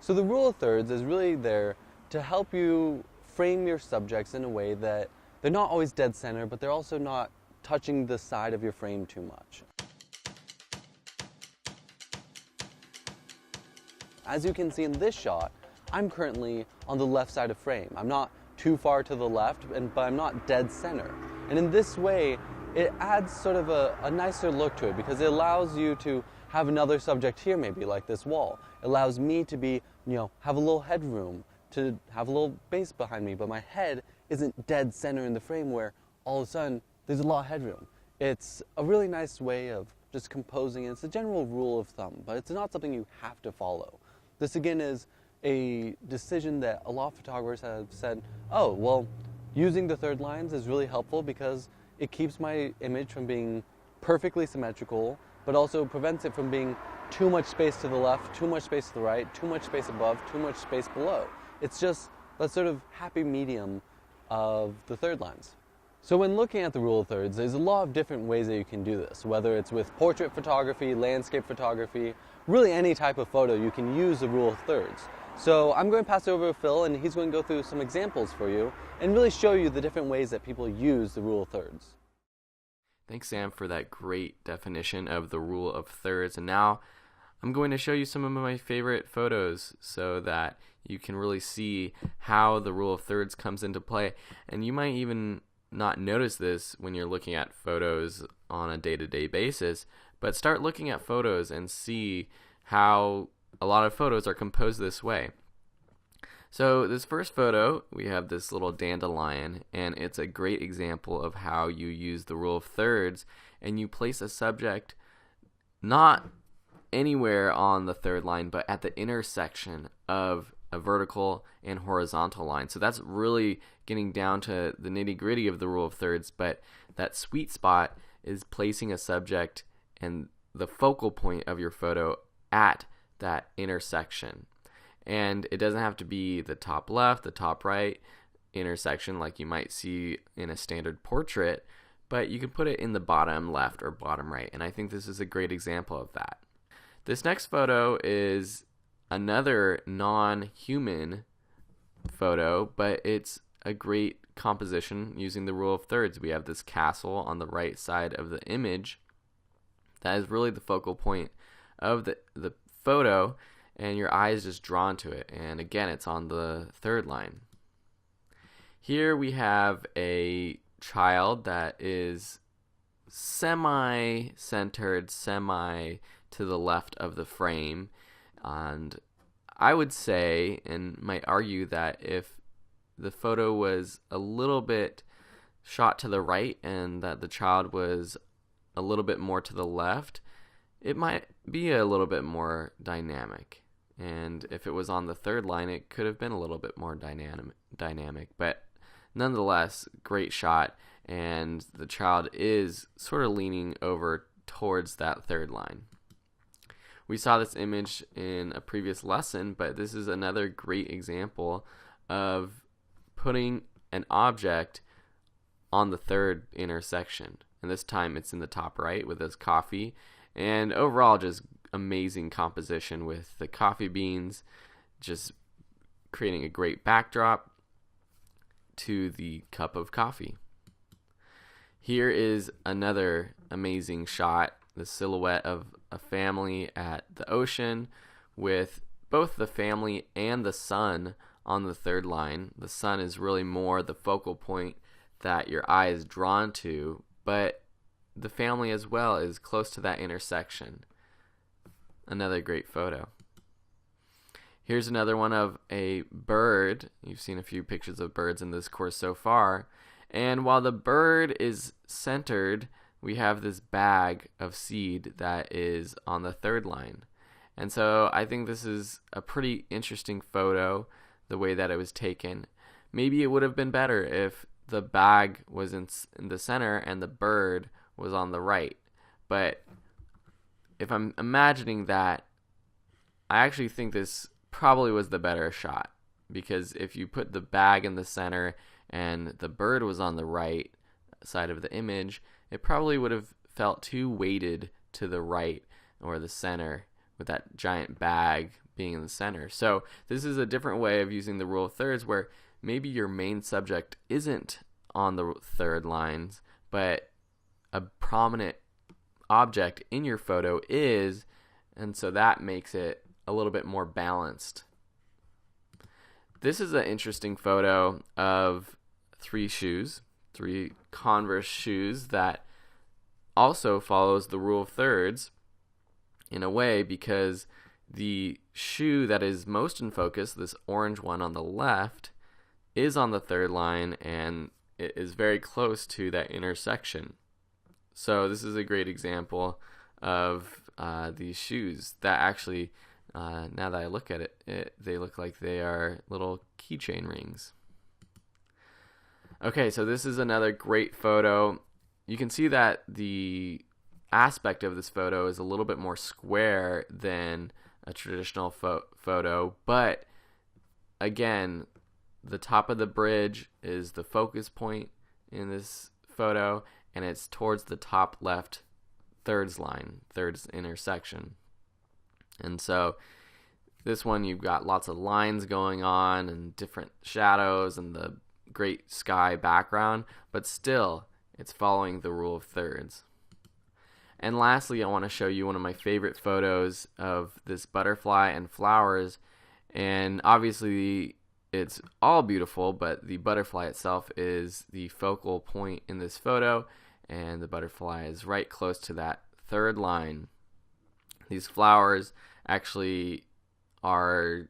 So the rule of thirds is really there to help you frame your subjects in a way that they're not always dead center, but they're also not touching the side of your frame too much. As you can see in this shot, I'm currently on the left side of frame. I'm not too far to the left, but I'm not dead center. And in this way, it adds sort of a nicer look to it because it allows you to have another subject here, maybe like this wall. It allows me to be, have a little headroom, to have a little base behind me, but my head isn't dead center in the frame where all of a sudden there's a lot of headroom. It's a really nice way of just composing, and it's a general rule of thumb, but it's not something you have to follow. This again is a decision that a lot of photographers have said, oh, well, using the third lines is really helpful because it keeps my image from being perfectly symmetrical, but also prevents it from being too much space to the left, too much space to the right, too much space above, too much space below. It's just that sort of happy medium of the third lines. So when looking at the rule of thirds, there's a lot of different ways that you can do this, whether it's with portrait photography, landscape photography, really any type of photo, you can use the rule of thirds. So I'm going to pass it over to Phil, and he's going to go through some examples for you and really show you the different ways that people use the rule of thirds. Thanks, Sam, for that great definition of the rule of thirds. And now I'm going to show you some of my favorite photos so that you can really see how the rule of thirds comes into play. And you might even not notice this when you're looking at photos on a day-to-day basis, but start looking at photos and see how a lot of photos are composed this way. So this first photo, we have this little dandelion, and it's a great example of how you use the rule of thirds and you place a subject not anywhere on the third line, but at the intersection of a vertical and horizontal line. So that's really getting down to the nitty-gritty of the rule of thirds, but that sweet spot is placing a subject and the focal point of your photo at that intersection. And it doesn't have to be the top left, the top right intersection like you might see in a standard portrait, but you can put it in the bottom left or bottom right. And I think this is a great example of that. This next photo is another non-human photo, but it's a great composition using the rule of thirds. We have this castle on the right side of the image that is really the focal point of the photo, and your eye is just drawn to it. And again, it's on the third line. Here we have a child that is semi-centered, semi to the left of the frame. And I would say, and might argue, that if the photo was a little bit shot to the right and that the child was a little bit more to the left, it might be a little bit more dynamic. And if it was on the third line, it could have been a little bit more dynamic. But nonetheless, great shot, and the child is sort of leaning over towards that third line. We saw this image in a previous lesson, but this is another great example of putting an object on the third intersection. And this time it's in the top right with this coffee. And overall, just amazing composition with the coffee beans, just creating a great backdrop to the cup of coffee. Here is another amazing shot, the silhouette of a family at the ocean with both the family and the sun on the third line. The sun is really more the focal point that your eye is drawn to, but the family as well is close to that intersection. Another great photo. Here's another one of a bird. You've seen a few pictures of birds in this course so far. And while the bird is centered, we have this bag of seed that is on the third line. And so I think this is a pretty interesting photo, the way that it was taken. Maybe it would have been better if the bag was in the center and the bird was on the right. But if I'm imagining that, I actually think this probably was the better shot, because if you put the bag in the center and the bird was on the right side of the image, it probably would have felt too weighted to the right or the center with that giant bag being in the center. So this is a different way of using the rule of thirds, where maybe your main subject isn't on the third lines, but a prominent object in your photo is, and so that makes it a little bit more balanced. This is an interesting photo of three Converse shoes that also follows the rule of thirds in a way, because the shoe that is most in focus, this orange one on the left, is on the third line and it is very close to that intersection. So this is a great example of these shoes that actually, now that I look at it, they look like they are little keychain rings. Okay, so this is another great photo. You can see that the aspect of this photo is a little bit more square than a traditional photo, but again, the top of the bridge is the focus point in this photo, and it's towards the top left thirds intersection. And so this one, you've got lots of lines going on and different shadows and the great sky background, but still it's following the rule of thirds. And lastly, I want to show you one of my favorite photos of this butterfly and flowers. And obviously it's all beautiful, but the butterfly itself is the focal point in this photo, and the butterfly is right close to that third line. These flowers actually are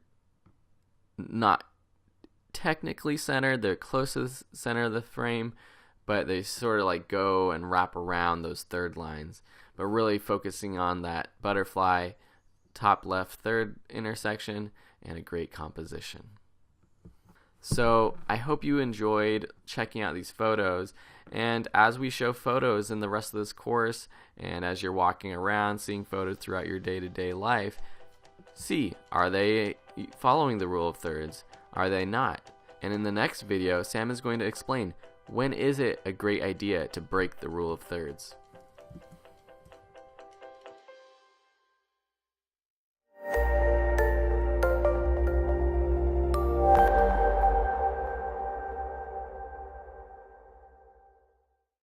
not technically centered, they're close to the center of the frame, but they sort of like go and wrap around those third lines, but really focusing on that butterfly, top left third intersection, and a great composition. So I hope you enjoyed checking out these photos, and as we show photos in the rest of this course, and as you're walking around seeing photos throughout your day-to-day life, see, are they following the rule of thirds? Are they not? And in the next video, Sam is going to explain, when is it a great idea to break the rule of thirds?